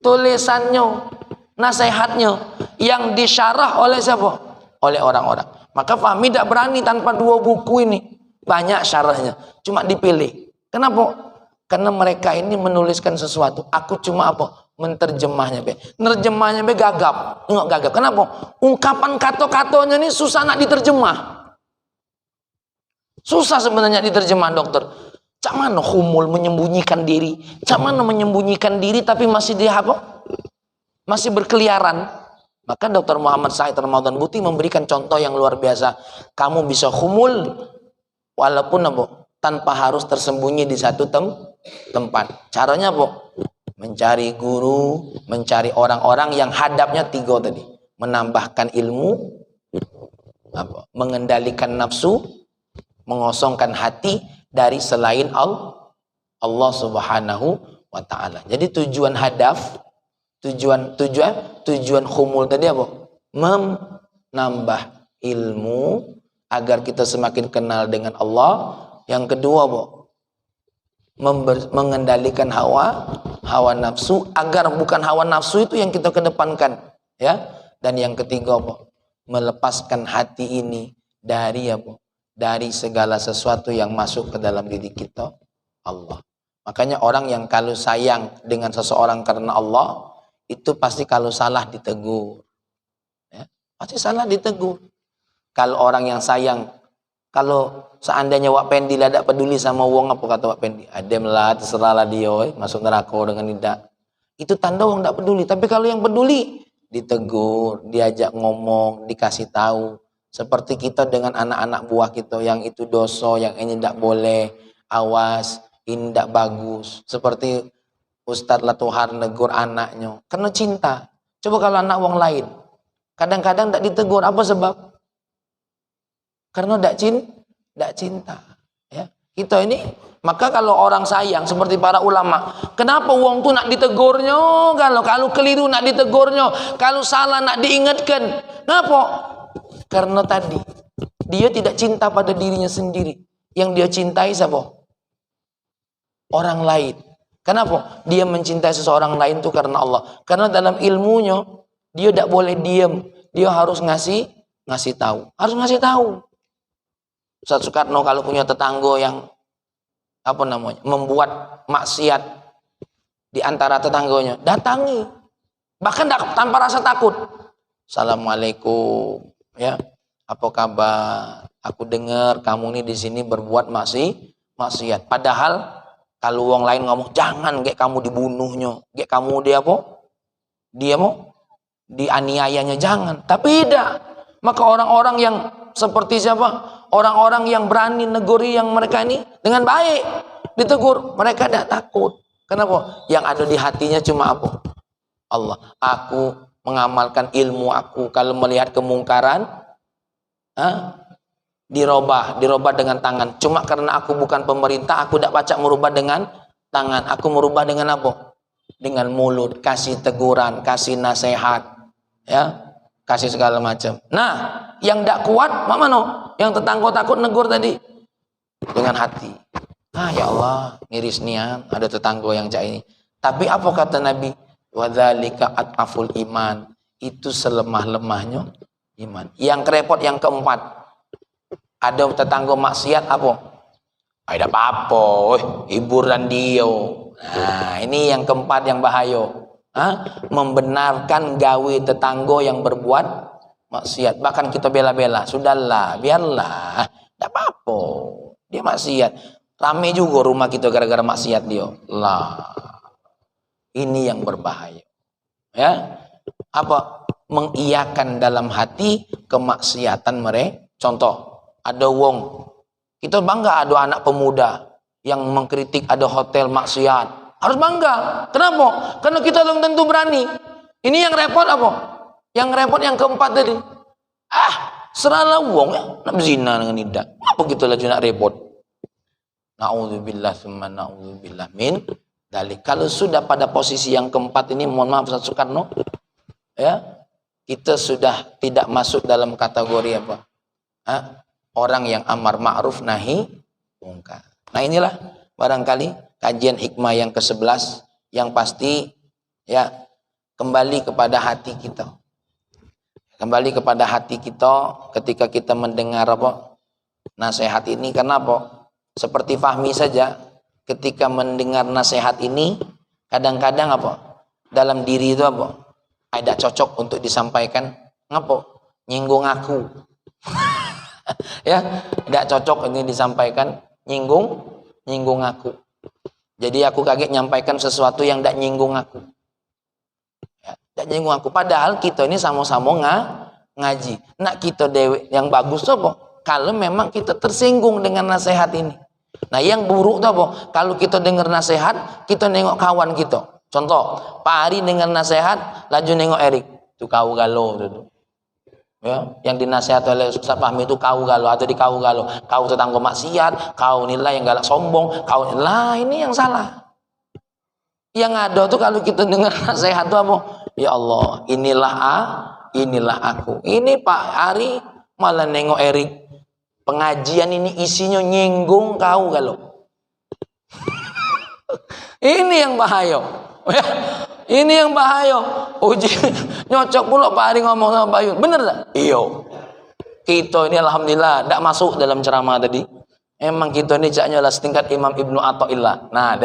Tulisannya, nasihatnya, yang disyarah oleh siapa? Oleh orang-orang. Maka Fahmi tidak berani tanpa 2 buku ini. Banyak syarahnya. Cuma dipilih. Kenapa? Karena mereka ini menuliskan sesuatu. Aku cuma apa? Menterjemahnya. Nerjemahnya gagap. Enggak gagap. Kenapa? Ungkapan kata-katanya ini susah nak diterjemah. Susah sebenarnya diterjemah dokter. Cak mana khumul menyembunyikan diri? Cak mana menyembunyikan diri tapi masih dia apa? Masih berkeliaran. Maka Dr. Muhammad Said Ramadan Buti memberikan contoh yang luar biasa. Kamu bisa khumul walaupun apa? Tanpa harus tersembunyi di satu tempat. Caranya apa? Mencari guru, mencari orang-orang yang hadapnya 3 tadi. Menambahkan ilmu, apa? Mengendalikan nafsu, mengosongkan hati dari selain Allah Subhanahu wa taala. Jadi tujuan khumul tadi apa? Menambah ilmu agar kita semakin kenal dengan Allah. Yang kedua apa? Mengendalikan hawa nafsu agar bukan hawa nafsu itu yang kita kedepankan, ya. Dan yang ketiga apa? Melepaskan hati ini dari apa? Dari segala sesuatu yang masuk ke dalam diri kita, Allah. Makanya orang yang kalau sayang dengan seseorang karena Allah, itu pasti kalau salah ditegur. Ya, pasti salah ditegur. Kalau orang yang sayang, kalau seandainya Wak Pendi lah tidak peduli sama wong, apa kata Wak Pendi? Adem lah, terserahlah dia, masuk neraka dengan tidak. Itu tanda wong tidak peduli. Tapi kalau yang peduli, ditegur, diajak ngomong, dikasih tahu. Seperti kita dengan anak-anak buah kita, yang itu dosa, yang ini tidak boleh, awas, ini tidak bagus. Seperti Ustadz Latuhar negur anaknya, karena cinta. Coba kalau anak wong lain, kadang-kadang tidak ditegur, apa sebab? Karena tidak cinta. Ya. Kita ini, maka kalau orang sayang, seperti para ulama, kenapa wong tu nak ditegurnya? Kalau keliru nak ditegurnya, kalau salah nak diingatkan. Kenapa? Karena tadi dia tidak cinta pada dirinya sendiri. Yang dia cintai siapa? Orang lain. Kenapa? Dia mencintai seseorang lain itu karena Allah. Karena dalam ilmunya dia tidak boleh diam. Dia harus ngasih tahu. Harus ngasih tahu. Ustaz Soekarno kalau punya tetangga yang apa namanya? Membuat maksiat di antara tetangganya, datangi. Bahkan tanpa rasa takut. Assalamualaikum, ya. Apa kabar? Aku dengar kamu nih di sini berbuat maksiat. Padahal kalau wong lain ngomong, jangan kayak kamu dibunuhnya, kayak kamu dia apa? Dia mau dianiayanya, jangan. Tapi tidak. Maka orang-orang yang seperti siapa? Orang-orang yang berani neguri yang mereka ini dengan baik ditegur, mereka tidak takut. Kenapa? Yang ada di hatinya cuma apa? Allah. Aku mengamalkan ilmu aku. Kalau melihat kemungkaran, dirubah dengan tangan. Cuma karena aku bukan pemerintah, aku tidak pacak merubah dengan tangan. Aku merubah dengan apa? Dengan mulut, kasih teguran, kasih nasihat, ya, kasih segala macam. Nah, yang tidak kuat, mana? Yang tetangga takut negur tadi dengan hati. Ya Allah, miris nian, ada tetangga yang cak ini. Tapi apa kata Nabi? Wadzalika at'aful iman. Itu selemah-lemahnya iman. Yang repot yang keempat, ada tetangga maksiat apa? Ada apa-apa, hiburan dia. Nah, ini yang keempat yang bahaya. Membenarkan gawe tetangga yang berbuat maksiat. Bahkan kita bela-bela, sudahlah, biarlah, tidak apa-apa. Dia maksiat. Rame juga rumah kita gara-gara maksiat dia. Lah, ini yang berbahaya. Ya, apa? Mengiyakan dalam hati kemaksiatan mereka. Contoh, ada wong, kita bangga ada anak pemuda yang mengkritik ada hotel maksiat. Harus bangga. Kenapa? Karena kita belum tentu berani. Ini yang repot apa? Yang repot yang keempat tadi. Serahlah wong ya, nak berzina dengan tidak. Apa kita lagi nak repot? Na'udzubillah summa na'udzubillah min dalik. Kalau sudah pada posisi yang keempat ini, mohon maaf Ustaz Soekarno, ya, kita sudah tidak masuk dalam kategori apa? Orang yang amar ma'ruf nahi mungkar. Nah, inilah barangkali kajian hikmah yang ke-11 yang pasti, ya, kembali kepada hati kita. Kembali kepada hati kita ketika kita mendengar apa? Nasihat ini. Kenapa? Seperti Fahmi saja, ketika mendengar nasihat ini, kadang-kadang apa? Dalam diri itu apa? Tidak cocok untuk disampaikan. Ngapa? Nyinggung aku. Ya, tidak cocok ini disampaikan, nyinggung aku. Jadi aku kaget nyampaikan sesuatu yang tidak nyinggung aku. Ya, tidak nyinggung aku. Padahal kita ini sama-sama ngaji. Nak kita dewe yang bagus tuh apa? Kalau memang kita tersinggung dengan nasihat ini. Nah, yang buruk tuh apa? Kalau kita dengar nasihat, kita nengok kawan kita. Contoh, Pak Ari dengar nasihat, laju nengok Erik. Itu kau galau tuh. Ya, yang dinasihati oleh Ustaz Fahmi itu kau galau atau di kau galau, kau tetangga maksiat, kau nilai yang galak sombong, kau lah, ini yang salah. Yang ada tuh kalau kita dengar nasihat tuh apa? Ya Allah, inilah aku. Ini Pak Ari malah nengok Erik. Pengajian ini isinya nyinggung kau galau. Ini yang bahaya. Ini yang bahaya. Uji nyocok pula Pak Ari ngomong sama Pak Yun. Bener tak? Iya. Kita ini alhamdulillah tidak masuk dalam ceramah tadi. Emang kita ini jaknya lah setingkat Imam Ibnu Athaillah. Nah,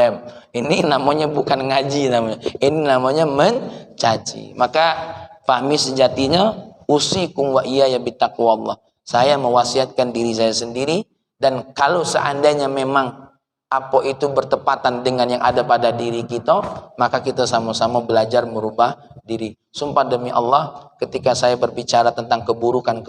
ini namanya bukan ngaji namanya. Ini namanya mencaci. Maka Fahmi sejatinya usikum wa iyaya bittaqwallah. Saya mewasiatkan diri saya sendiri, dan kalau seandainya memang apa itu bertepatan dengan yang ada pada diri kita, maka kita sama-sama belajar merubah diri. Sumpah demi Allah, ketika saya berbicara tentang keburukan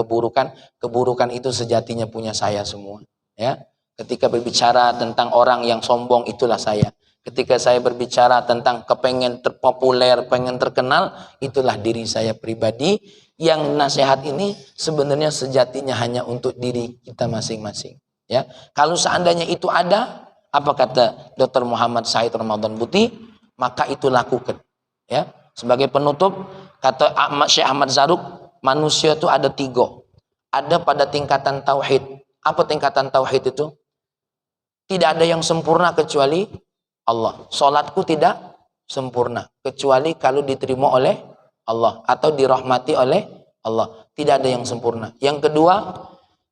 itu sejatinya punya saya semua. Ya, ketika berbicara tentang orang yang sombong, itulah saya. Ketika saya berbicara tentang kepengen terpopuler, pengen terkenal, itulah diri saya pribadi. Yang nasihat ini sebenarnya sejatinya hanya untuk diri kita masing-masing. Ya, kalau seandainya itu ada, apa kata Dr. Muhammad Said Ramadan Buti, maka itu lakukan. Ya, sebagai penutup, kata Syekh Ahmad Zaruk, manusia itu ada 3. Ada pada tingkatan tauhid. Apa tingkatan tauhid itu? Tidak ada yang sempurna kecuali Allah. Salatku tidak sempurna kecuali kalau diterima oleh Allah atau dirahmati oleh Allah. Tidak ada yang sempurna. Yang kedua,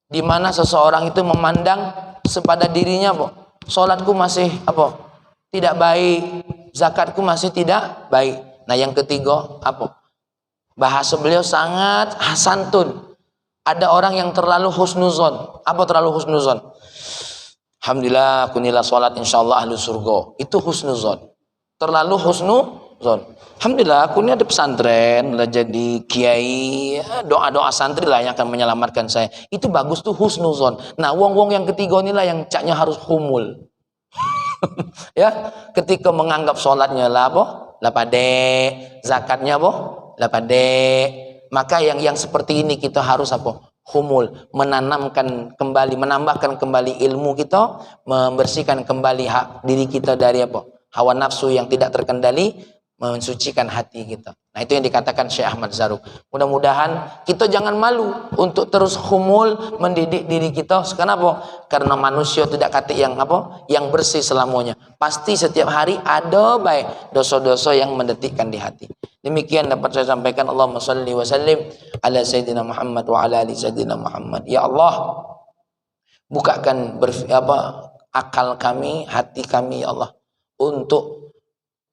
di mana seseorang itu memandang kepada dirinya, salatku masih tidak baik, zakatku masih tidak baik. Nah yang ketiga apa? Bahasa beliau sangat santun. Ada orang yang terlalu husnuzon. Apa terlalu husnuzon? Alhamdulillah aku nilai sholat insyaallah ahlu surga. Itu husnuzon. Terlalu husnuzon. Alhamdulillah aku ini ada pesantren, lah jadi kiai, doa-doa santri lah yang akan menyelamatkan saya. Itu bagus tuh husnuzon. Nah wong-wong yang ketiga inilah yang caknya harus humul. Ya, ketika menganggap sholatnya lah apa? Lah pade, zakatnya apa? Lah pade. Maka yang seperti ini kita harus apa? Humul, menanamkan kembali, menambahkan kembali ilmu kita, membersihkan kembali hak diri kita dari apa? Hawa nafsu yang tidak terkendali, mensucikan hati kita. Nah itu yang dikatakan Syekh Ahmad Zarruq. Mudah-mudahan kita jangan malu untuk terus humul mendidik diri kita. Kenapa? Karena manusia tidak kata yang apa? Yang bersih selamanya. Pasti setiap hari ada baik dosa-dosa yang mendetikkan di hati. Demikian dapat saya sampaikan. Allahumma salli wa sallim ala Sayyidina Muhammad wa ala ali Sayyidina Muhammad. Ya Allah, bukakan akal kami, hati kami ya Allah, untuk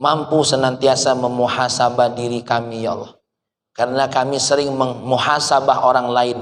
mampu senantiasa memuhasabah diri kami ya Allah. Karena kami sering memuhasabah orang lain,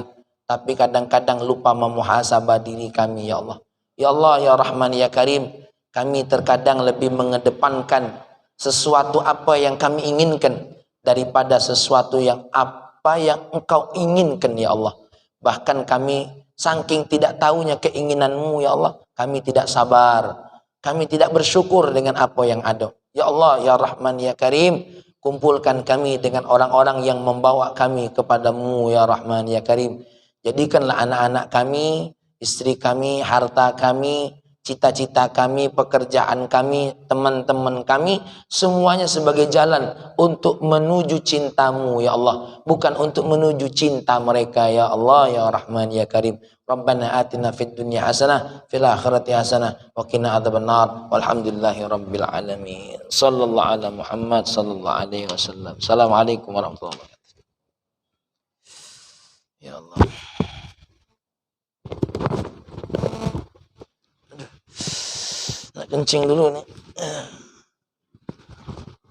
tapi kadang-kadang lupa memuhasabah diri kami ya Allah. Ya Allah ya Rahman ya Karim, kami terkadang lebih mengedepankan sesuatu apa yang kami inginkan daripada sesuatu yang apa yang Engkau inginkan ya Allah. Bahkan kami saking tidak tahunya keinginanmu ya Allah, kami tidak sabar, kami tidak bersyukur dengan apa yang ada. Ya Allah, ya Rahman, ya Karim, kumpulkan kami dengan orang-orang yang membawa kami kepadamu, ya Rahman, ya Karim. Jadikanlah anak-anak kami, istri kami, harta kami, cita-cita kami, pekerjaan kami, teman-teman kami, semuanya sebagai jalan untuk menuju cintamu, ya Allah. Bukan untuk menuju cinta mereka, ya Allah, ya Rahman, ya Karim. Rabbana atina fid dunya hasanah fil akhirati hasanah wa qina adzabannar walhamdulillahi rabbil alamin. Sallallahu ala Muhammad sallallahu alaihi wasallam. Assalamualaikum warahmatullahi wabarakatuh. Ya Allah. Nak kencing dulu nih.